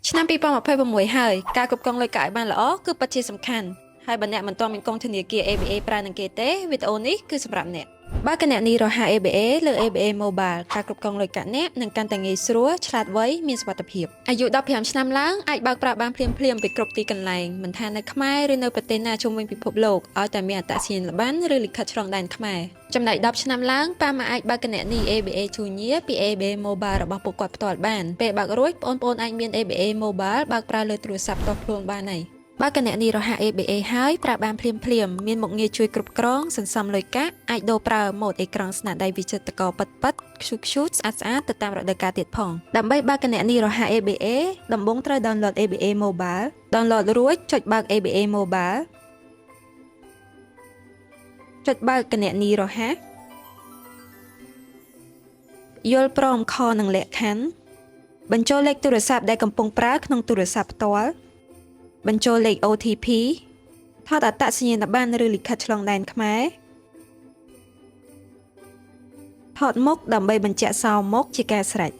ឆ្នាំ2026ហើយការគ្រប់គ្រងលុយកាក់ឲ្យបានល្អគឺពិតជាសំខាន់ហើយបើអ្នកមិនទាន់មានកងធនាគារ ABA ប្រើនឹងគេទេវីដេអូនេះគឺសម្រាប់អ្នកបើគណនីរហ័ស ABA លើ ABA Mobile ការគ្រប់គ្រងលុយកាក់អ្នកនឹងកាន់តែងាយស្រួលឆ្លាតវៃមានសុវត្ថិភាពអាយុ15ឆ្នាំឡើងអាចបើកប្រាក់បានភ្លាមៗពីគ្រប់ទីកន្លែងមិនថានៅខ្មែរឬនៅប្រទេសណាជុំវិញពិភពលោកឲ្យតែមានអត្តសញ្ញាណប័ណ្ណឬលិខិតឆ្លងដែនខ្មែរចំណែក10ឆ្នាំឡើងប៉ាម៉ាអាចបើកគណនី ABA ជូនញាពី ABA Mobile របស់ពួកគាត់ផ្ទាល់បានពេលបើករួចបងប្អូនអាចមាន ABA Mobile បើកប្រើលើទូរស័ព្ទផ្ទាល់ខ្លួនបានហើយបើគណនីរហ័ស ABA ហើយប្រើបានភ្លាមមានមុខងារជួយគ្រប់គ្រងសន្សំលុយកាក់អាចដូរប្រើម៉ូដអេក្រង់ស្នាដៃវិចិត្រករប៉ិតខ្ជូតស្អាតទៅតាមរដូវកាលទៀតផងដើម្បីបើកគណនីរហ័ស ABA ដំបូងត្រូវ download ABA Mobile download រួចចុចបើក ABA Mobile ចុចបើកគណនីរហ័សយល់ព្រមខនិងលក្ខខណ្ឌបញ្ចូលលេខទូរស័ព្ទដែលកំពុងប្រើក្នុងទូរស័ព្ទផ្ទាល់បញ្ចូលលេខ OTP ថតអត្តសញ្ញាណប័ណ្ណឬលិខិតឆ្លងដែនខ្មែរថតមុខដើម្បីបញ្ជាក់សោមុខជាការស្រេច